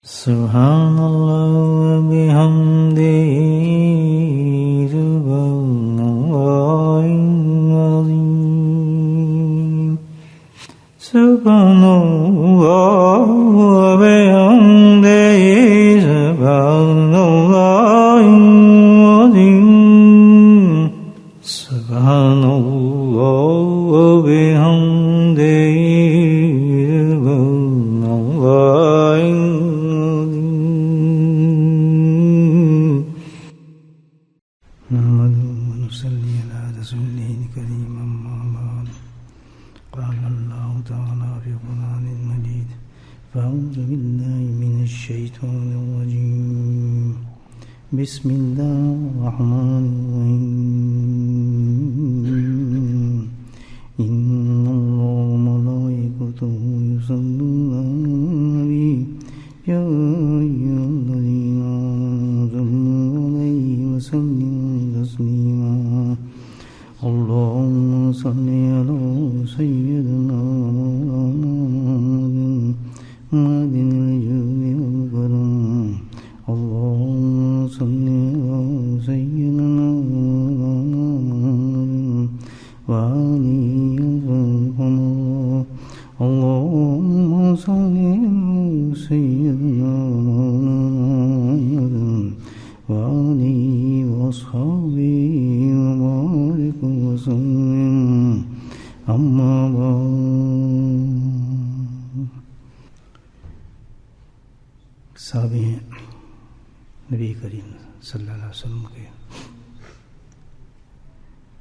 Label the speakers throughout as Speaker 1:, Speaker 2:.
Speaker 1: سبحان اللہ وبحمدہ سبحان اللہ العظیم سبحان اللہ وبحمدہ سبحان اللہ العظیم سبحان اللہ وبحمدہ بسم اللہ الرحمن الرحیم ان اللہ وملائکتہ یصلون علی النبی یا ایھا الذین آمنوا صلوا علیہ وسلموا تسلیما اللہم صل علی سیدنا محمد الجود والکرم اللهم صل على سيدنا محمد وآله وصحبه اللهم صل على سيدنا محمد وآله وصحبه وبارك وسلم أما بعد سابقين نبی کریم صلی اللہ علیہ وسلم کے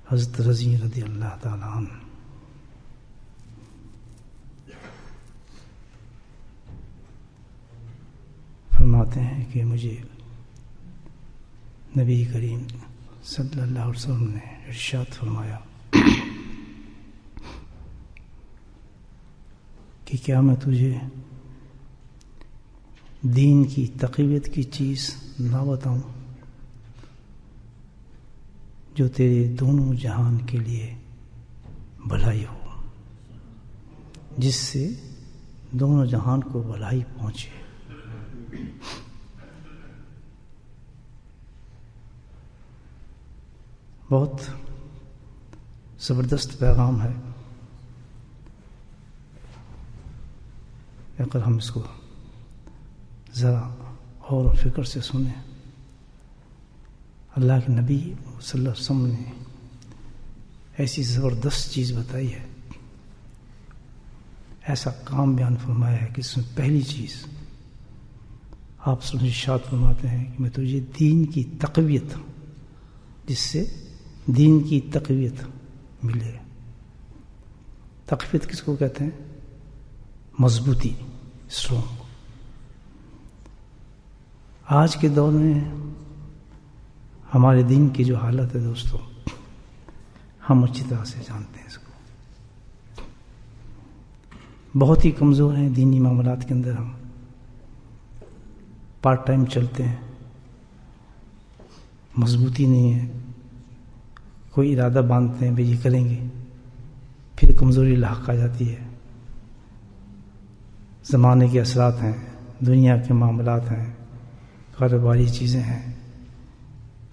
Speaker 1: حضرت رضی اللہ تعالیٰ عنہ فرماتے ہیں کہ مجھے نبی کریم صلی اللہ علیہ وسلم نے ارشاد فرمایا کہ کیا میں تجھے دین کی تقویت کی چیز نہ بتاؤں جو تیرے دونوں جہان کے لیے بھلائی ہو، جس سے دونوں جہان کو بھلائی پہنچے۔ بہت زبردست پیغام ہے، اگر ہم اس کو ذرا اور فکر سے سنیں۔ اللہ کے نبی صلی اللہ علیہ وسلم نے ایسی زبردست چیز بتائی ہے، ایسا کام بیان فرمایا ہے کہ اس میں پہلی چیز آپ ارشاد فرماتے ہیں کہ میں تجھے دین کی تقویت، جس سے دین کی تقویت ملے۔ تقویت کس کو کہتے ہیں؟ مضبوطی، اسٹرانگ۔ آج کے دور میں ہمارے دین کی جو حالت ہے دوستو، ہم اچھی طرح سے جانتے ہیں اس کو، بہت ہی کمزور ہیں دینی معاملات کے اندر۔ ہم پارٹ ٹائم چلتے ہیں، مضبوطی نہیں ہے، کوئی ارادہ باندھتے ہیں بھئی یہ کریں گے، پھر کمزوری لاحق آ جاتی ہے۔ زمانے کے اثرات ہیں، دنیا کے معاملات ہیں، کاروباری چیزیں ہیں،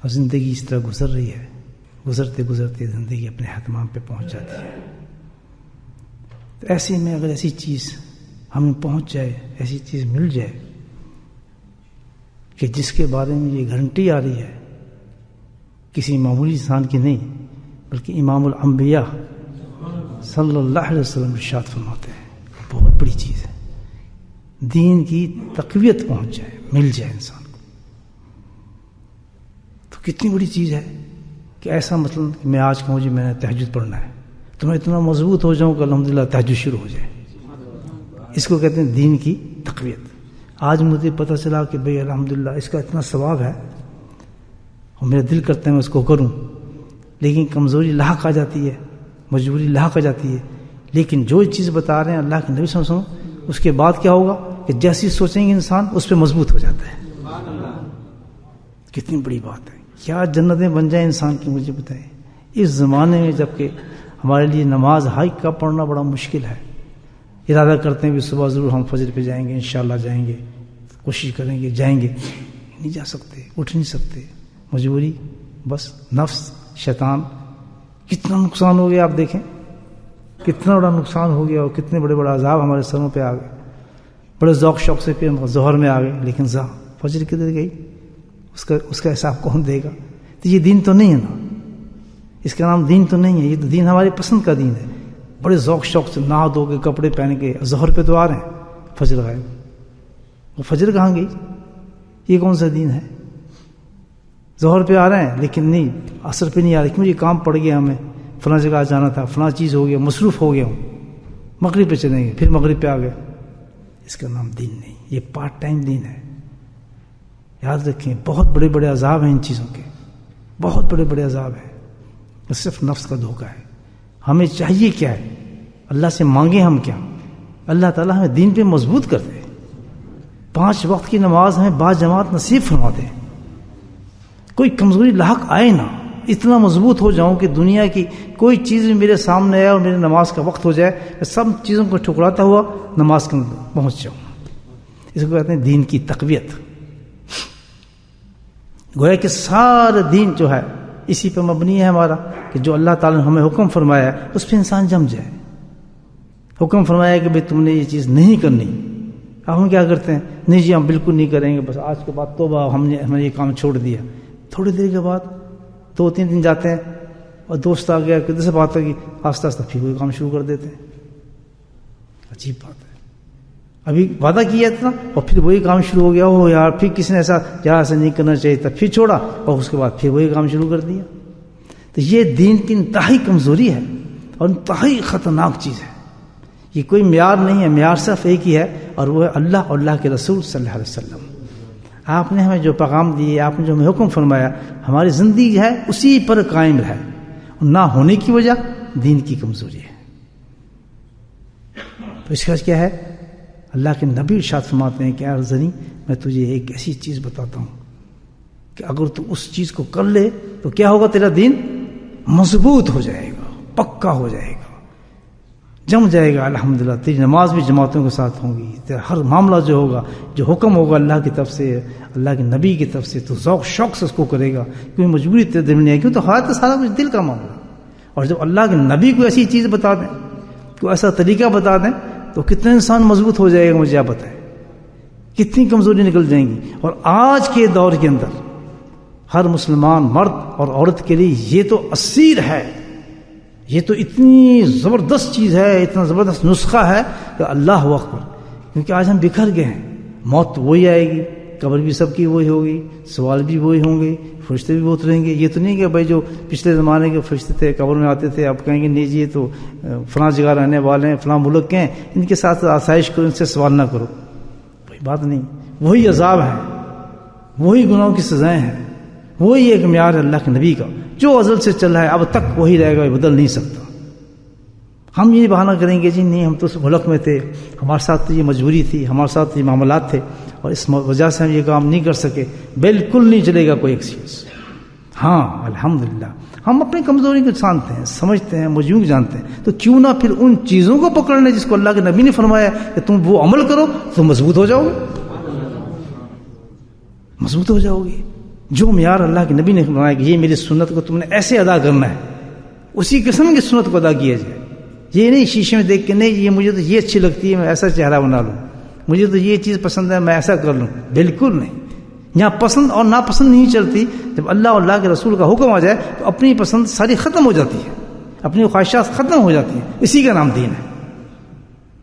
Speaker 1: اور زندگی اس طرح گزر رہی ہے، گزرتے گزرتے زندگی اپنے اہتمام پہ پہنچ جاتی ہے۔ تو ایسے میں اگر ایسی چیز ہمیں پہنچ جائے، ایسی چیز مل جائے کہ جس کے بارے میں یہ گارنٹی آ رہی ہے، کسی معمولی انسان کی نہیں بلکہ امام الانبیاء صلی اللہ علیہ وسلم ارشاد فرماتے ہیں، بہت بڑی چیز ہے، دین کی تقویت پہنچ جائے، مل جائے انسان کو، تو کتنی بڑی چیز ہے کہ ایسا مثلا کہ میں آج کہوں جی میں نے تہجد پڑھنا ہے تو میں اتنا مضبوط ہو جاؤں کہ الحمدللہ تہجد شروع ہو جائے۔ اس کو کہتے ہیں دین کی تقویت۔ آج مجھے پتہ چلا کہ بھئی الحمدللہ اس کا اتنا ثواب ہے اور میرا دل کرتا ہے میں اس کو کروں، لیکن کمزوری لاحق آ جاتی ہے، مجبوری لاحق آ جاتی ہے۔ لیکن جو چیز بتا رہے ہیں اللہ کے نبی صلی اللہ علیہ وسلم، اس کے بعد کیا ہوگا کہ جیسی سوچیں گے انسان اس پہ مضبوط ہو جاتا ہے۔ کتنی بڑی بات ہے، کیا جنتیں بن جائیں انسان کی، مجھے بتائیں۔ اس زمانے میں جب کہ ہمارے لیے نماز ہائی کا پڑھنا بڑا مشکل ہے، ارادہ کرتے ہیں بھی صبح ضرور ہم فجر پہ جائیں گے، انشاءاللہ جائیں گے، کوشش کریں گے جائیں گے، نہیں جا سکتے، اٹھ نہیں سکتے، مجبوری، بس نفس، شیطان. کتنا نقصان ہو گیا آپ دیکھیں، کتنا بڑا نقصان ہو گیا اور کتنے بڑے بڑے عذاب ہمارے سروں پہ آ گئے. بڑے ذوق شوق سے پھر ظہر میں آ گئے، لیکن فجر کدھر گئی؟ اس کا حساب کون دے گا؟ تو یہ دین تو نہیں ہے نا، اس کا نام دین تو نہیں ہے. یہ تو دین ہماری پسند کا دین ہے. بڑے ذوق شوق سے نہا دھو کے کپڑے پہن کے ظہر پہ تو آ رہے ہیں، فجر غائب. وہ فجر کہاں گئی؟ یہ کون سا دین ہے؟ ظہر پہ آ رہے ہیں لیکن نہیں، عصر پہ نہیں آ رہے، کیوں؟ یہ کام پڑ گیا، ہمیں فلاں جگہ جانا تھا، فلاں چیز ہو گیا، مصروف ہو گیا ہوں، مغرب پہ چلیں گے، پھر مغرب پہ آ گئے. اس کا نام دین نہیں، یہ پارٹ ٹائم دین ہے. یاد رکھیں، بہت بڑے بڑے عذاب ہیں ان چیزوں کے، بہت بڑے بڑے عذاب ہیں. یہ صرف نفس کا دھوکہ ہے. ہمیں چاہیے کیا ہے؟ اللہ سے مانگیں ہم کیا؟ اللہ تعالیٰ ہمیں دین پہ مضبوط کر دے. 5 وقت کی نماز ہمیں با جماعت نصیب فرما دے. کوئی کمزوری لاحق آئے نہ، اتنا مضبوط ہو جاؤں کہ دنیا کی کوئی چیز میرے سامنے آئے اور میرے نماز کا وقت ہو جائے، میں سب چیزوں کو ٹھکراتا ہوا نماز کے اندر پہنچ جاؤں. اس کو کہتے ہیں دین کی تقویت. گویا کہ سارا دین جو ہے اسی پہ مبنی ہے ہمارا، کہ جو اللہ تعالیٰ نے ہمیں حکم فرمایا ہے اس پہ انسان جم جائے. حکم فرمایا کہ بھئی تم نے یہ چیز نہیں کرنی، اب ہم کیا کرتے ہیں؟ نہیں جی ہم بالکل نہیں کریں گے، بس آج کے بعد توبہ، ہم نے یہ کام چھوڑ دیا. تھوڑی دیر کے بعد 2-3 دن جاتے ہیں اور دوست آ گیا، کدھر سے بات ہوگی، آہستہ آہستہ پھر وہی کام شروع کر دیتے ہیں. عجیب بات ہے، ابھی وعدہ کیا تھا اور پھر وہی کام شروع ہو گیا. ہو یار، پھر کسی نے ایسا نہیں کرنا چاہیے تھا، پھر چھوڑا اور اس کے بعد پھر وہی کام شروع کر دیا. تو یہ دین کی انتہائی کمزوری ہے اور انتہائی خطرناک چیز ہے. یہ کوئی معیار نہیں ہے، معیار صرف ایک ہی ہے، اور وہ ہے اللہ اور اللہ کے رسول صلی اللہ علیہ وسلم. آپ نے ہمیں جو پیغام دیے، آپ نے جو ہمیں حکم فرمایا، ہماری زندگی ہے اسی پر قائم رہے. نہ ہونے کی وجہ دین کی کمزوری ہے. تو اس کا کیا ہے؟ اللہ کے نبی ارشاد فرماتے ہیں کہ اے زنی، میں تجھے ایک ایسی چیز بتاتا ہوں کہ اگر تو اس چیز کو کر لے تو کیا ہوگا؟ تیرا دین مضبوط ہو جائے گا، پکا ہو جائے گا، جم جائے گا. الحمدللہ تیری نماز بھی جماعتوں کے ساتھ ہوں گی، تیرا ہر معاملہ جو ہوگا، جو حکم ہوگا اللہ کی طرف سے، اللہ کے نبی کی طرف سے، تو ذوق شوق سے اس کو کرے گا، کیونکہ مجبوری تیرے دل میں نہیں ہے. کیوں؟ تو حالت سارا کچھ دل کا معاملہ. اور جب اللہ کے نبی کو ایسی چیز بتا دیں، کوئی ایسا طریقہ بتا دیں، تو کتنا انسان مضبوط ہو جائے گا. مجھے آپ بتائیں کتنی کمزوری نکل جائیں گی. اور آج کے دور کے اندر ہر مسلمان مرد اور عورت کے لیے یہ تو اسیر ہے، یہ تو اتنی زبردست چیز ہے، اتنا زبردست نسخہ ہے کہ اللہ اکبر. کیونکہ آج ہم بکھر گئے ہیں. موت تو وہی آئے گی، قبر بھی سب کی وہی ہوگی، سوال بھی وہی ہوں گے، فرشتے بھی بہت رہیں گے. یہ تو نہیں کہ بھائی جو پچھلے زمانے کے فرشتے تھے قبر میں آتے تھے، اب کہیں گے نہیں جی یہ تو فلاں جگہ رہنے والے ہیں، فلاں ملک کے ہیں، ان کے ساتھ آسائش کرو، ان سے سوال نہ کرو. کوئی بات نہیں، وہی عذاب ہے، وہی گناہوں کی سزائیں ہیں، وہی ایک معیار ہے اللہ کے نبی کا جو ازل سے چل رہا ہے، اب تک وہی رہے گا، بدل نہیں سکتا. ہم یہ بہانہ کریں گے جی نہیں ہم تو اس ملک میں تھے، ہمارے ساتھ تو یہ مجبوری تھی، ہمارے ساتھ یہ معاملات تھے اور اس وجہ سے ہم یہ کام نہیں کر سکے. بالکل نہیں چلے گا کوئی ایکسکیوز. ہاں الحمدللہ ہم اپنی کمزوری کو جانتے ہیں، سمجھتے ہیں، موجود جانتے ہیں، تو کیوں نہ پھر ان چیزوں کو پکڑ لیں جس کو اللہ کے نبی نے فرمایا کہ تم وہ عمل کرو تو مضبوط ہو جاؤ گے، مضبوط ہو جاؤ گے. جو معیار اللہ کے نبی نے فرمایا کہ یہ میری سنت کو تم نے ایسے ادا کرنا ہے، اسی قسم کی سنت کو ادا کیا جائے. یہ نہیں شیشے میں دیکھ کے نہیں یہ مجھے تو یہ اچھی لگتی ہے میں ایسا چہرہ بنا لوں، مجھے تو یہ چیز پسند ہے میں ایسا کر لوں. بالکل نہیں. یہاں پسند اور ناپسند نہیں چلتی. جب اللہ اور اللہ کے رسول کا حکم آ جائے تو اپنی پسند ساری ختم ہو جاتی ہے، اپنی خواہشات ختم ہو جاتی ہیں. اسی کا نام دین ہے.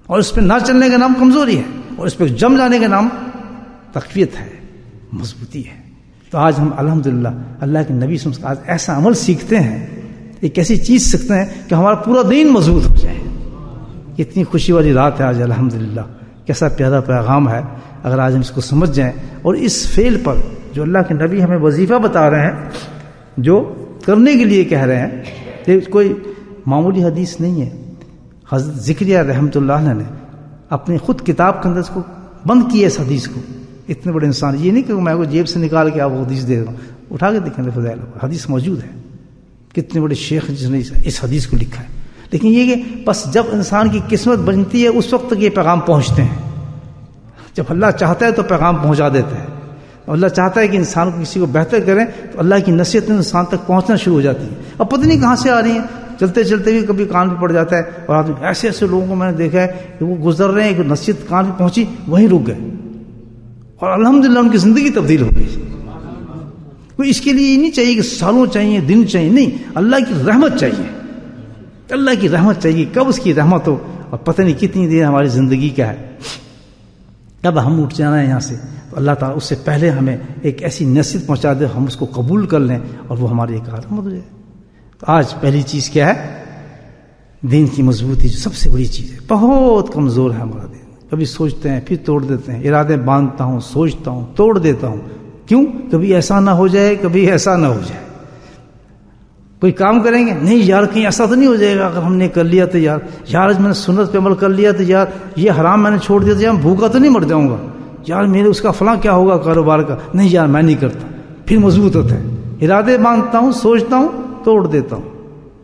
Speaker 1: اور اس پہ نہ چلنے کا نام کمزوری ہے، اور اس پہ جم جانے کا نام تقویت ہے، مضبوطی ہے. تو آج ہم الحمدللہ اللہ کے نبی سے آج ایسا عمل سیکھتے ہیں، ایک ایسی چیز سیکھتے ہیں کہ ہمارا پورا دین مضبوط ہو جائے. اتنی خوشی والی رات ہے آج الحمدللہ. کیسا پیارا پیغام ہے اگر آج ہم اس کو سمجھ جائیں. اور اس فعل پر جو اللہ کے نبی ہمیں وظیفہ بتا رہے ہیں، جو کرنے کے لیے کہہ رہے ہیں، یہ کوئی معمولی حدیث نہیں ہے. حضرت ذکریہ رحمۃ اللہ علیہ نے اپنی خود کتاب کے اندر اس کو بند کیا اس حدیث کو. اتنے بڑے انسان، یہ نہیں کہ میں کو جیب سے نکال کے آپ کو حدیث دے دوں، اٹھا کے دیکھیں فضائل حدیث موجود ہے. کتنے بڑے شیخ جس نے اس حدیث کو لکھا ہے. لیکن یہ کہ بس جب انسان کی قسمت بنتی ہے اس وقت تک یہ پیغام پہنچتے ہیں. جب اللہ چاہتا ہے تو پیغام پہنچا دیتا ہے. اللہ چاہتا ہے کہ انسان کو کسی کو بہتر کریں تو اللہ کی نصیحت انسان تک پہنچنا شروع ہو جاتی ہے. اب پتہ نہیں کہاں سے آ رہی ہیں, چلتے چلتے بھی کبھی کان پہ پڑ جاتا ہے. اور آدمی ایسے ایسے لوگوں کو میں نے دیکھا ہے کہ وہ گزر رہے ہیں کہ نصیحت کان پہ پہنچی وہیں رک گئے اور الحمدللہ ان کی زندگی تبدیل ہو گئی. کوئی اس کے لیے نہیں چاہیے کہ سالوں چاہیے, دن چاہیے, نہیں, اللہ کی رحمت چاہیے. اللہ کی رحمت چاہیے. کب اس کی رحمت ہو اور پتہ نہیں کتنی دیر ہماری زندگی کا ہے, اب ہم اٹھ جانا ہے یہاں سے, تو اللہ تعالیٰ اس سے پہلے ہمیں ایک ایسی نصیحت پہنچا دے, ہم اس کو قبول کر لیں اور وہ ہماری ایک رحمت ہو جائے. تو آج پہلی چیز کیا ہے؟ دین کی مضبوطی, جو سب سے بڑی چیز ہے. بہت کمزور ہے ہمارا دین. کبھی سوچتے ہیں پھر توڑ دیتے ہیں, ارادے باندھتا ہوں, سوچتا ہوں, توڑ دیتا ہوں. کیوں؟ کبھی ایسا نہ ہو جائے, کبھی ایسا نہ ہو جائے. کوئی کام کریں گے, نہیں یار کہیں ایسا تو نہیں ہو جائے گا اگر ہم نے کر لیا تو, یار آج میں نے سنت پہ عمل کر لیا تو یار یہ حرام میں نے چھوڑ دیا تو یار بھوکا تو نہیں مر جاؤں گا, یار میرے اس کا فلاں کیا ہوگا کاروبار کا, نہیں یار میں نہیں کرتا. پھر مضبوط ہوتا ہے. ارادے باندھتا ہوں, سوچتا ہوں, توڑ دیتا ہوں.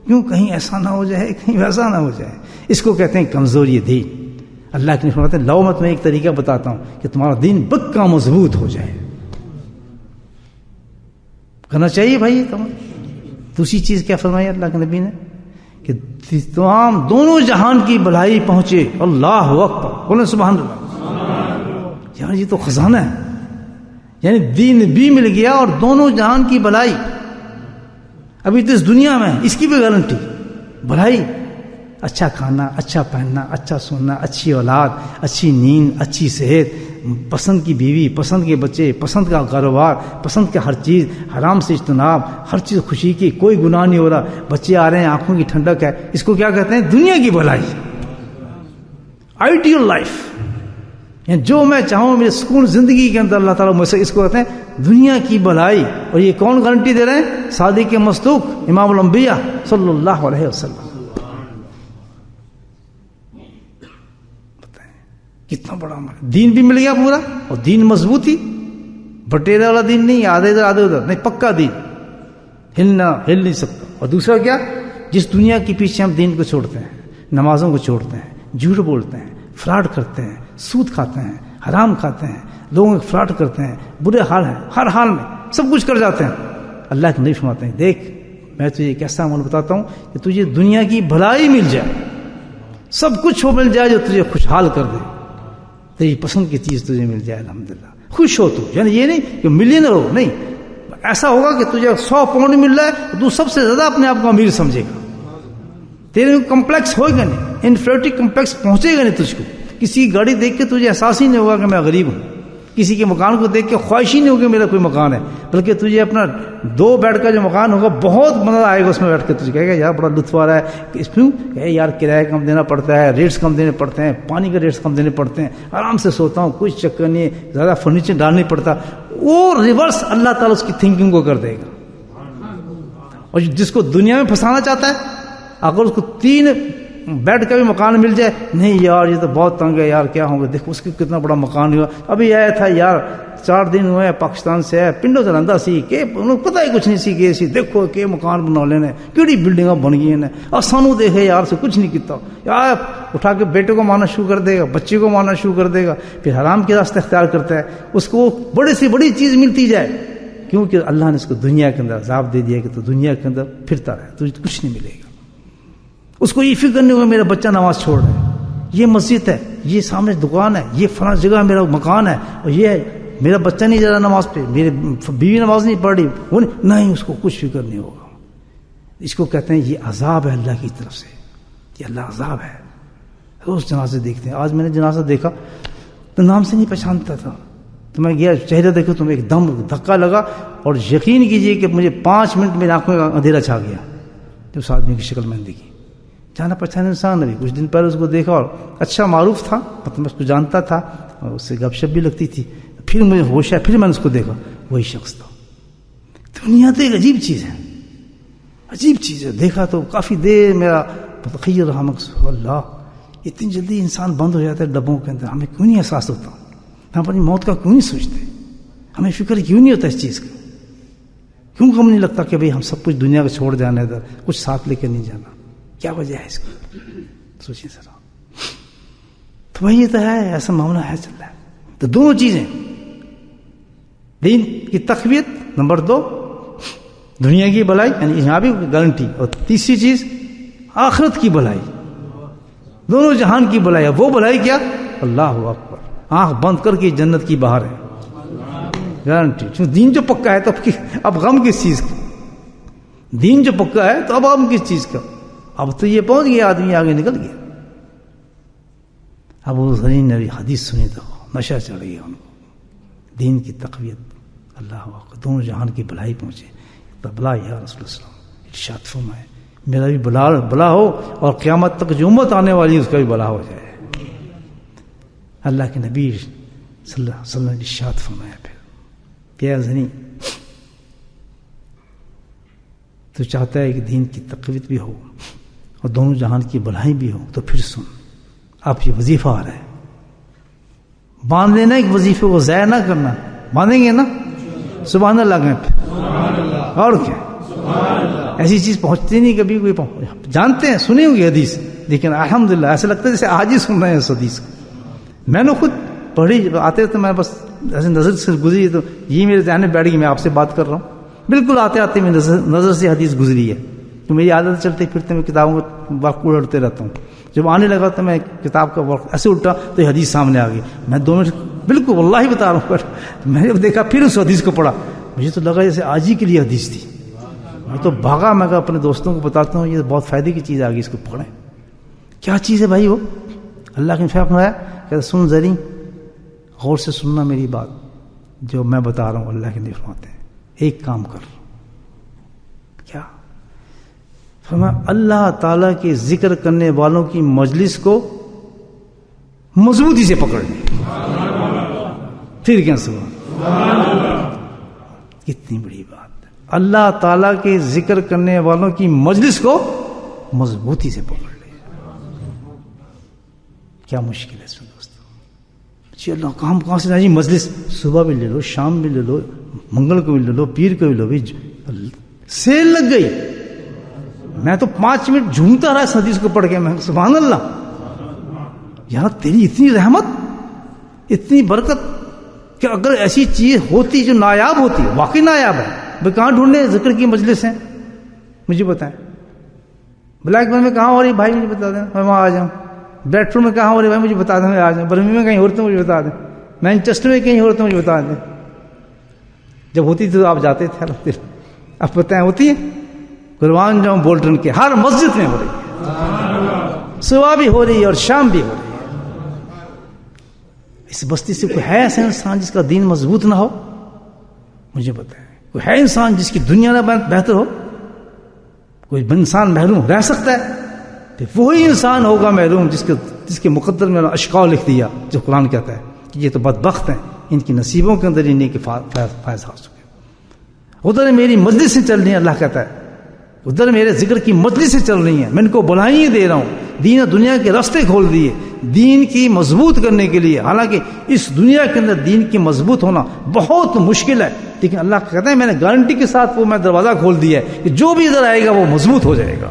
Speaker 1: کیوں؟ کہیں ایسا نہ ہو جائے, کہیں ویسا نہ ہو جائے. اس کو کہتے ہیں کمزوری دین. اللہ کے نبی فرماتے ہیں لاؤ میں تمہیں ایک طریقہ بتاتا ہوں کہ تمہارا دین پکا مضبوط ہو جائے. کرنا چاہیے بھائی. دوسری چیز کیا فرمائی اللہ کے نبی نے کہ تمام دونوں جہان کی بھلائی پہنچے. اللہ اکبر, بولیں سبحان اللہ. یار یہ تو خزانہ ہے. یعنی دین بھی مل گیا اور دونوں جہان کی بھلائی. ابھی تو اس دنیا میں اس کی بھی گارنٹی بھلائی. اچھا کھانا, اچھا پہننا, اچھا سننا, اچھی اولاد, اچھی نیند, اچھی صحت, پسند کی بیوی, پسند کے بچے, پسند کا کاروبار, پسند کا ہر چیز, حرام سے اجتناب, ہر چیز خوشی کی, کوئی گناہ نہیں ہو رہا, بچے آ رہے ہیں, آنکھوں کی ٹھنڈک ہے. اس کو کیا کہتے ہیں؟ دنیا کی بھلائی, آئیڈیل لائف. یعنی جو میں چاہوں میرے سکون زندگی کے اندر اللہ تعالیٰ مجھ سے, اس کو کہتے ہیں دنیا کی بھلائی. اور یہ کون گارنٹی دے رہے ہیں؟ صادق مصدوق امام الانبیاء صلی اللہ علیہ وسلم. کتنا بڑا عمل. دین بھی مل گیا پورا, اور دین مضبوطی, بٹیرے والا دین نہیں, آدھے ادھر آدھے ادھر نہیں, پکا دین, ہل نہیں سکتا. اور دوسرا کیا؟ جس دنیا کے پیچھے ہم دین کو چھوڑتے ہیں, نمازوں کو چھوڑتے ہیں, جھوٹ بولتے ہیں, فراڈ کرتے ہیں, سود کھاتے ہیں, حرام کھاتے ہیں, لوگوں کو فراڈ کرتے ہیں, برے حال ہیں, ہر حال میں سب کچھ کر جاتے ہیں. اللہ کے نبی فرماتے ہیں دیکھ میں تجھے ایک ایسا عمل بتاتا ہوں کہ تجھے دنیا کی بھلائی مل جائے, سب کچھ ہو مل جائے جو تجھے خوشحال کر دے, تیری پسند کی چیز تجھے مل جائے, الحمدللہ خوش ہو تو. یعنی یہ نہیں کہ ملینر ہو, نہیں, ایسا ہوگا کہ تجھے 100 پاؤنڈ مل رہا ہے تو سب سے زیادہ اپنے آپ کو امیر سمجھے گا. تیرے کمپلیکس ہوگا نہیں, انفیریٹی کمپلیکس پہنچے گا نہیں تجھ کو. کسی کی گاڑی دیکھ کے تجھے احساس ہی نہیں ہوگا کہ میں غریب ہوں, کسی کے مکان کو دیکھ کے خواہش ہی نہیں ہوگی میرا کوئی مکان ہے, بلکہ تجھے اپنا 2 بیڈ کا جو مکان ہوگا بہت مزہ آئے گا اس میں بیٹھ کے. تجھے کہے گا یار بڑا لطف آ رہا ہے. کیوں کہ یار کرایہ کم دینا پڑتا ہے, ریٹس کم دینے پڑتے ہیں, پانی کے ریٹس کم دینے پڑتے ہیں, آرام سے سوتا ہوں, کوئی چکر نہیں, زیادہ فرنیچر ڈالنا نہیں پڑتا. وہ ریورس اللہ تعالیٰ اس کی تھنکنگ کو کر دے گا. اور جس کو دنیا میں پھنسانا چاہتا ہے, اگر اس کو 3 بیڈ کا بھی مکان مل جائے, نہیں یار یہ تو بہت تنگ ہے یار, کیا ہوگا, دیکھو اس کی کتنا بڑا مکان ہوا. ابھی آیا تھا یار 4 دن ہوئے پاکستان سے ہے, پنڈو زلندہ سی کہ انہوں پتہ ہی کچھ نہیں سی کہ سی دیکھو کہ مکان بنا لینے کیڑی بلڈنگاں بن گئی ہیں, اور سانو دیکھے یار سے کچھ نہیں کیتا یار, اٹھا کے بیٹے کو مارنا شروع کر دے گا, بچے کو مارنا شروع کر دے گا, پھر حرام کے راستے اختیار کرتا ہے. اس کو بڑے سے بڑی چیز ملتی جائے, کیونکہ اللہ نے اس کو دنیا کے اندر عذاب دے دیا کہ تو دنیا کے اندر پھرتا رہے, تجھے کچھ نہیں ملے گا. اس کو یہ فکر نہیں ہوگا میرا بچہ نماز چھوڑ رہا ہے, یہ مسجد ہے, یہ سامنے دکان ہے, یہ فلاں جگہ میرا مکان ہے, اور یہ میرا بچہ نہیں جا رہا نماز پہ, میری بیوی نماز نہیں پڑھ رہی, وہ نہیں, اس کو کچھ فکر نہیں ہوگا. اس کو کہتے ہیں یہ عذاب ہے اللہ کی طرف سے, یہ اللہ عذاب ہے. روز جنازے دیکھتے ہیں. آج میں نے جنازہ دیکھا تو نام سے نہیں پہچانتا تھا, تو میں گیا چہرہ دیکھو تو ایک دم دھکا لگا, اور یقین کیجئے کہ مجھے 5 منٹ میری آنکھوں میں اندھیرا چھا گیا جب اس آدمی کی شکل میں دیکھی. جانا پہچانا انسان ابھی کچھ دن پہلے اس کو دیکھا, اور اچھا معروف تھا, مطلب میں اس کو جانتا تھا, اور اس سے گپ شپ بھی لگتی تھی. پھر مجھے ہوش ہے, پھر میں نے اس کو دیکھا, وہی شخص تھا. دنیا تو ایک عجیب چیز ہے, عجیب چیز ہے. دیکھا تو کافی دیر میرا متخیر رہا, مقصود اللہ اتنی جلدی انسان بند ہو جاتا ہے ڈبوں کے اندر, ہمیں کیوں نہیں احساس ہوتا, ہم اپنی موت کا کیوں نہیں سوچتے, ہمیں فکر کیوں نہیں ہوتا اس چیز کا, کیوں ہم نہیں لگتا کہ بھئی ہم سب کچھ دنیا کو چھوڑ جانا ہے, کچھ ساتھ لے کے نہیں جانا, کیا وجہ ہے اس کی؟ سوچیں ذرا. تو وہی تو ہے, ایسا معاملہ ہے چل رہا ہے. تو دونوں چیزیں، دین کی تقویت، نمبر 2 دنیا کی بھلائی یعنی یہاں بھی گارنٹی، اور تیسری چیز آخرت کی بھلائی، دونوں جہان کی بھلائی. وہ بھلائی کیا؟ اللہ اکبر، آنکھ بند کر کے جنت کی باہر ہے، گارنٹی. دین جو پکا ہے تو اب غم کس چیز کا؟ دین جو پکا ہے تو اب غم کس چیز کا؟ اب تو یہ پہنچ گیا، آدمی آگے نکل گیا. اب وہ زرین نے حدیث سنی تو نشہ چڑھ گیا ان کو، دین کی تقویت، اللہ اکبر، دونوں جہان کی بھلائی پہنچے. بلا یا رسول اللہ ارشاد فرمائے میرا بھی بلا ہو، اور قیامت تک جو امت آنے والی اس کا بھی بلا ہو جائے. اللہ کے نبی صلی اللہ علیہ وسلم نے ارشاد فرمایا پھر کہ زنی تو چاہتا ہے کہ دین کی تقویت بھی ہو اور دونوں جہان کی بھلائی بھی ہو، تو پھر سن، آپ یہ وظیفہ آ رہا ہے، باندھ لینا ایک وظیفے کو، ضائع نہ کرنا. باندھیں گے نا؟ سبحان اللہ کہیں پھر، اور کیا ایسی چیز پہنچتی نہیں کبھی کوئی جانتے ہیں، سنی ہوگی حدیث، لیکن الحمدللہ ایسا لگتا ہے جیسے آج ہی سن رہے ہیں اس حدیث کو. میں نے خود پڑھی، آتے تو میں بس ایسے نظر سے گزری تو یہ میرے ذہن میں بیٹھ گئی، میں آپ سے بات کر رہا ہوں. بالکل آتے آتے میں نظر سے حدیث گزری ہے، تو میری عادت چلتے پھرتے میں کتابوں کا وقت اڑتے رہتا ہوں. جب آنے لگا تو میں کتاب کا وقت ایسے اٹھا تو یہ حدیث سامنے آ گئی. میں 2 منٹ بالکل واللہ بتا رہا ہوں، میں نے دیکھا پھر اس حدیث کو پڑھا، مجھے تو لگا جیسے آج ہی کے لیے حدیث تھی. میں تو بھاگا، میں کہا اپنے دوستوں کو بتاتا ہوں یہ بہت فائدے کی چیز آ گئی، اس کو پڑھیں. کیا چیز ہے بھائی؟ وہ اللہ کے فرمایا کہ سن ذری، غور سے سننا میری بات جو میں بتا رہا ہوں. اللہ کے نبی فرماتے ہیں ایک کام کر. کیا فرمایا؟ اللہ تعالیٰ کے ذکر کرنے والوں کی مجلس کو مضبوطی سے پکڑ لیں. پھر کیا سبحان اللہ، کتنی بڑی بات ہے. اللہ تعالیٰ کے ذکر کرنے والوں کی مجلس کو مضبوطی سے پکڑ لیں. کیا مشکل ہے سن دوستو. جی اللہ کام کہاں سے جی؟ مجلس صبح بھی لے لو، شام بھی لے لو، منگل کو بھی لے لو، پیر کو بھی لو. سیل لگ گئی. میں تو 5 منٹ جھومتا رہا اس حدیث کو پڑھ کے. میں سبحان اللہ، یار تیری اتنی رحمت، اتنی برکت کہ اگر ایسی چیز ہوتی جو نایاب ہوتی، واقعی نایاب ہے، بھائی کہاں ڈھونڈے ذکر کی مجلس ہیں؟ مجھے بتائیں. بلیک بین میں کہاں ہو رہی بھائی؟ مجھے بتا دیں، میں وہاں آ جاؤں. بیڈ روم میں کہاں ہو رہی بھائی؟ مجھے بتا دیں، میں آ جاؤں. برمی میں کہیں ہوتے مجھے بتا دیں. مینچسٹر میں کہیں ہوتے مجھے بتا دیں. جب ہوتی تھی تو آپ جاتے تھے. اب بتائیں ہوتی ہے؟ قربان جاؤں بولٹن کے ہر مسجد میں ہو رہی ہے، صبح بھی ہو رہی ہے اور شام بھی ہو رہی ہے. اس بستی سے کوئی ہے ایسا انسان جس کا دین مضبوط نہ ہو؟ مجھے بتائیں کوئی ہے انسان جس کی دنیا نہ بہتر ہو؟ کوئی انسان محروم رہ سکتا ہے؟ تو وہی انسان ہوگا محروم جس کے مقدر میں اشقاء لکھ دیا، جو قرآن کہتا ہے کہ یہ تو بدبخت ہیں، ان کی نصیبوں کے اندر انہیں کے فائز حاصل ہوئے. ادھر میری مجلس سے چل رہی ہیں، اللہ کہتا ہے ادھر میرے ذکر کی مجلس سے چل رہی ہیں، میں ان کو بلائیں دے رہا ہوں. دین و دنیا کے راستے کھول دیے دین کی مضبوط کرنے کے لیے. حالانکہ اس دنیا کے اندر دین کی مضبوط ہونا بہت مشکل ہے، لیکن اللہ کہتا ہے میں نے گارنٹی کے ساتھ وہ میں دروازہ کھول دیا ہے کہ جو بھی ادھر آئے گا وہ مضبوط ہو جائے گا.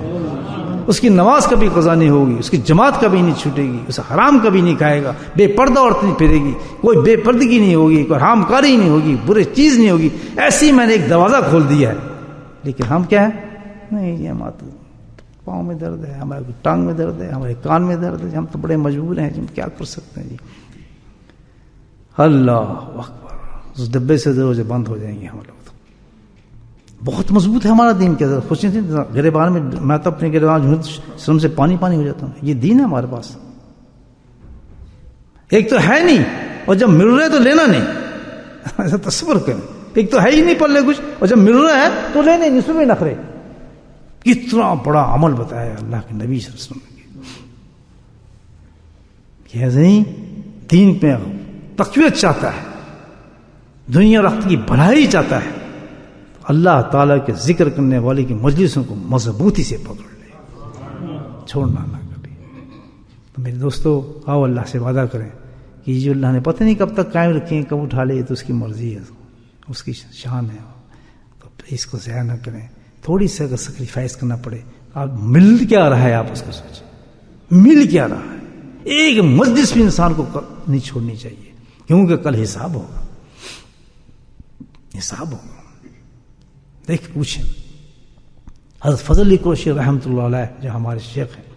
Speaker 1: اس کی نماز کبھی قضا نہیں ہوگی، اس کی جماعت کبھی نہیں چھوٹے گی، اسے حرام کبھی نہیں کھائے گا، بے پردہ عورت نہیں پھرے گی، کوئی بے پردگی نہیں ہوگی، کوئی حرام کاری نہیں ہوگی، برے چیز نہیں ہوگی. ایسی میں نے ایک دروازہ کھول دیا ہے. لیکن ہم کیا ہے؟ نہیں جی ہمارے پاؤں میں درد ہے، ہمارے ٹانگ میں درد ہے، ہمارے کان میں درد ہے، ہم تو بڑے مجبور ہیں، ہم کیا کر سکتے ہیں جی. اللہ اکبر، اس ڈبے سے دروازے بند ہو جائیں گے. ہم لوگ تو بہت مضبوط ہے ہمارا دین. کیا خوشی تھی گریبان میں تو اپنے گریبان شرم سے پانی ہو جاتا ہوں. یہ دین ہے ہمارے پاس. ایک تو ہے نہیں، اور جب مل رہا ہے تو لینا نہیں. ایسا تصور کریں، ایک تو ہے ہی نہیں پلے کچھ، اور جب مل رہا ہے تو لینے نہیں، اس میں نخرے. کتنا بڑا عمل بتایا اللہ کے نبی صلی اللہ علیہ وسلم نے. نہیں دین پہ تقویت چاہتا ہے، دنیا رخت کی بھلائی چاہتا ہے، اللہ تعالیٰ کے ذکر کرنے والے کی مجلسوں کو مضبوطی سے پکڑ لے، چھوڑنا نہ کبھی. تو میرے دوستو آؤ اللہ سے وعدہ کریں کہ جو اللہ نے پتہ نہیں کب تک قائم رکھیں، کب اٹھا لے، تو اس کی مرضی ہے، اس کی شان ہے. تو اس کو ضائع نہ کریں. تھوڑی سی اگر سیکریفائس کرنا پڑے، آپ مل کیا رہا ہے، آپ اس کو سوچیں مل کیا رہا ہے. ایک مجلس بھی انسان کو نہیں چھوڑنی چاہیے. کیونکہ کل حساب ہوگا، حساب ہوگا. دیکھ پوچھیں حضرت فضل علی قریشی رحمۃ اللہ علیہ جو ہمارے شیخ ہیں،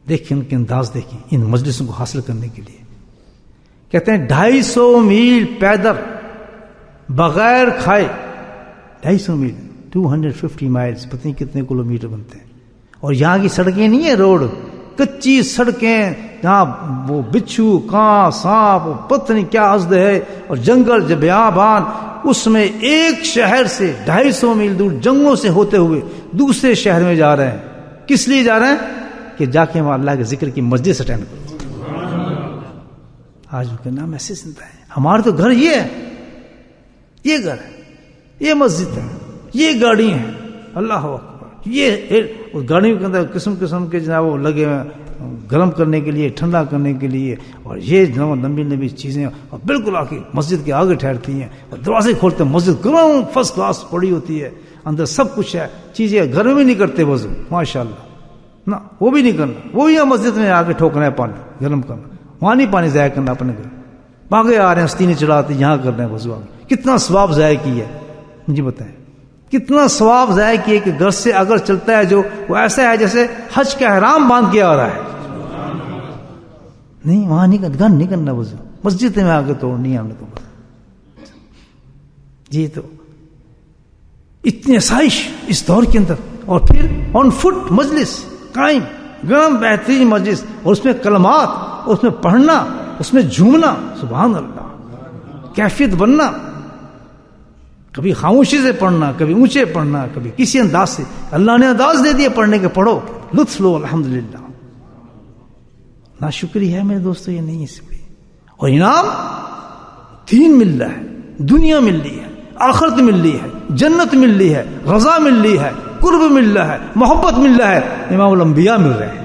Speaker 1: دیکھیں ان کے انداز، دیکھیں ان مجلسوں کو حاصل کرنے کے لیے. کہتے ہیں 250 میل پیدل بغیر کھائے، 250 میل 250 مائلز، پتہ نہیں کتنے کلومیٹر بنتے ہیں. اور یہاں کی سڑکیں نہیں ہیں روڈ، کچی سڑکیں، جہاں وہ بچھو، کاں، سانپ، پتہ نہیں کیا حسد ہے، اور جنگل جب بیابان، اس میں ایک شہر سے 250 میل دور جنگلوں سے ہوتے ہوئے دوسرے شہر میں جا رہے ہیں. کس لیے جا رہے ہیں؟ کہ جا کے وہاں اللہ کے ذکر کی مجلس اٹینڈ کرو. آج ان کا نام ایسے سنتا ہے. ہمارے تو گھر یہ ہے، یہ گھر ہے، یہ مسجد ہے، یہ گاڑی ہیں، اللہ اکبر، یہ گاڑیوں کے اندر قسم قسم کے جناب وہ لگے ہوئے گرم کرنے کے لیے، ٹھنڈا کرنے کے لیے، اور یہ لمبی لمبی چیزیں، اور بالکل آ کے مسجد کے آگے ٹھہرتی ہیں اور دروازے کھولتے ہیں. مسجد گرم فرسٹ کلاس پڑی ہوتی ہے، اندر سب کچھ ہے، چیزیں گھر میں بھی نہیں کرتے وضو، ماشاء اللہ نہ، وہ بھی نہیں کرنا، وہ بھی مسجد میں آ کے ٹھوکنا ہے، پانی گرم کرنا، وہاں نہیں پانی ضائع کرنا اپنے گھر. باغے آ رہے ہیں استینے چڑھاتے، یہاں کر رہے ہیں وضو. کتنا ثواب ضائع کیا ہے مجھے بتائیں، کتنا ثواب ضائع کیے کہ گھر سے اگر چلتا ہے جو وہ ایسا ہے جیسے حج کا احرام باندھ کے آ رہا ہے. نہیں وہاں نہیں کرنا، گھر نہیں کرنا وضو، مسجد میں آ کے توڑنی ہے ہم نے تو. جی تو اتنی آسائش اس دور کے اندر، اور پھر آن فٹ مجلس قائم، گرم بہترین مجلس، اور اس میں کلمات، اس میں پڑھنا، اس میں جھومنا، سبحان اللہ، کیفیت بننا، کبھی خاموشی سے پڑھنا، کبھی اونچے پڑھنا، کبھی کسی انداز سے. اللہ نے انداز دے دیا پڑھنے کے، پڑھو، لطف لو، الحمدللہ. ناشکری ہے میرے دوستو، یہ نہیں ہے. اور انعام دین مل رہا ہے، دنیا مل رہی ہے، آخرت مل رہی ہے، جنت مل رہی ہے، رضا مل رہی ہے، قرب مل رہا ہے، محبت مل رہا ہے، امام الانبیاء مل رہے ہیں.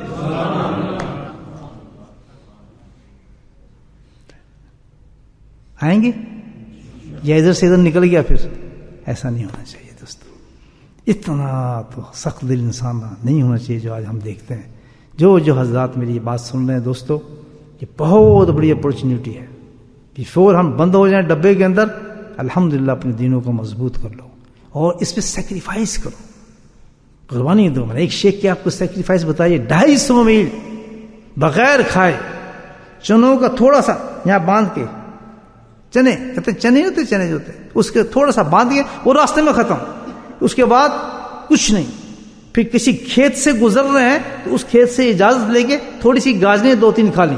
Speaker 1: آئیں گے یا ادھر سے ادھر نکل گیا؟ پھر ایسا نہیں ہونا چاہیے دوستو. اتنا تو سخت دل انسان نہیں ہونا چاہیے جو آج ہم دیکھتے ہیں. جو حضرات میری یہ بات سن رہے ہیں دوستو، یہ بہت بڑی اپرچونٹی ہے. بیفور ہم بند ہو جائیں ڈبے کے اندر، الحمدللہ اپنے دینوں کو مضبوط کر لو اور اس پہ سیکریفائس کرو، قربانی دو. میں نے ایک شیخ کی آپ کو سیکریفائس بتائیے، 250 میل بغیر کھائے، چنوں کا تھوڑا سا یہاں باندھ کے، چنے کہتے چنے ہوتے، چنے جو ہوتے اس کے تھوڑا سا باندھ کے، وہ راستے میں ختم. اس کے بعد کچھ نہیں. پھر کسی کھیت سے گزر رہے ہیں تو اس کھیت سے اجازت لے کے تھوڑی سی گاجریں 2-3 کھا لی.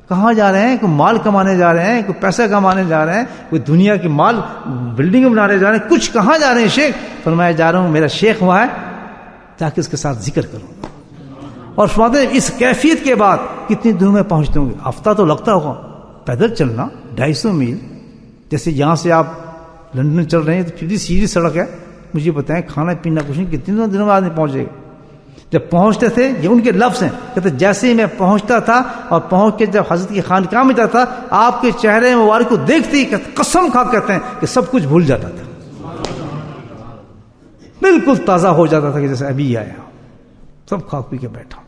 Speaker 1: کہاں جا رہے ہیں؟ کوئی مال کمانے جا رہے ہیں، کوئی پیسہ کمانے جا رہے ہیں، کوئی دنیا کی مال بلڈنگ بنانے جا رہے ہیں، کچھ کہاں جا رہے ہیں شیخ؟ فرمایا جا رہا ہوں میرا شیخ وہاں ہے تاکہ اس کے ساتھ ذکر کروں. اور فرماتے ہیں اس کیفیت کے بعد کتنی دنوں میں پہنچتے ہوں گے؟ ہفتہ تو لگتا ہوگا. پیدل چلنا 250 میل، جیسے یہاں سے آپ لندن چل رہے ہیں تو پھر سیدھی سڑک ہے. مجھے بتائیں کھانا پینا کچھ نہیں، کتنے دنوں میں آدمی پہنچے گا؟ جب پہنچتے تھے، یہ ان کے لفظ ہیں، کہتے جیسے ہی میں پہنچتا تھا اور پہنچ کے جب حضرت کی خانقاہ میں جاتا تھا، آپ کے چہرے مبارک کو دیکھتے ہی قسم کھا کہتے ہیں کہ سب کچھ بھول جاتا تھا، بالکل تازہ ہو جاتا تھا کہ جیسے ابھی آیا، سب کھا پی کے بیٹھا.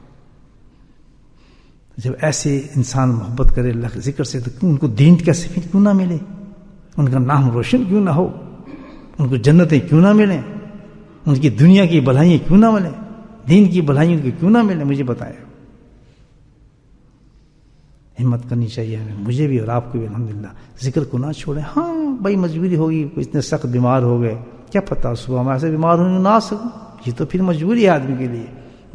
Speaker 1: جب ایسے انسان محبت کرے اللہ کے ذکر سے تو ان کو دین کا سفید کیوں نہ ملے؟ ان کا نام روشن کیوں نہ ہو؟ ان کو جنتیں کیوں نہ ملیں؟ ان کی دنیا کی بھلائیاں کیوں نہ ملیں؟ دین کی بھلائیوں کی کیوں نہ ملیں؟ مجھے بتائیں. ہمت کرنی چاہیے ہمیں، مجھے بھی اور آپ کو بھی. الحمدللہ ذکر کو نہ چھوڑیں. ہاں بھائی مجبوری ہوگی، کوئی اتنے سخت بیمار ہو گئے، کیا پتا صبح میں ایسے بیمار ہونے نہ آ سکوں، یہ تو پھر مجبوری ہے آدمی کے لیے.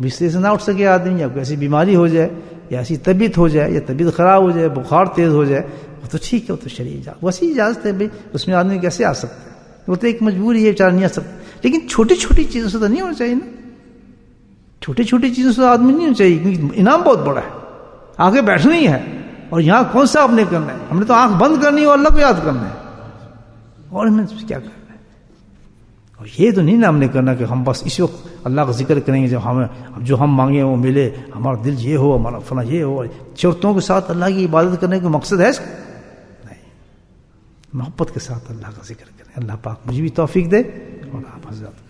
Speaker 1: بستر سے نہ اٹھ سکے آدمی، یا کوئی ایسی بیماری ہو جائے، یا ایسی طبیعت ہو جائے، یا طبیعت خراب ہو جائے، بخار تیز ہو جائے، وہ تو ٹھیک ہے، وہ تو شرعی اجازت، وسیع اجازت ہے بھائی، اس میں آدمی کیسے آ سکتا ہے؟ وہ تو ایک مجبوری ہے، بیچارہ نہیں آ سکتا. لیکن چھوٹی چھوٹی چیزوں سے تو نہیں ہونا چاہیے نا، چھوٹی چھوٹی چیزوں سے آدمی نہیں ہونا چاہیے، کیونکہ انعام بہت بڑا ہے. آگے بیٹھنا ہی ہے، اور یہاں کون سا آپ نے کرنا ہے؟ ہم نے تو آنکھ بند کرنی ہے اور اللہ کو یاد کرنا ہے، اور ہمیں کیا کرنا ہے؟ اور یہ تو نہیں نا ہم نے کرنا کہ ہم بس اس وقت اللہ کا ذکر کریں گے جب ہمیں جو ہم مانگیں وہ ملے، ہمارا دل یہ ہو، ہمارا فلاں یہ ہو. شرطوں کے ساتھ اللہ کی عبادت کرنے کا مقصد ہے نہیں، محبت کے ساتھ اللہ کا ذکر کریں. اللہ پاک مجھے بھی توفیق دے اور آپ حضرات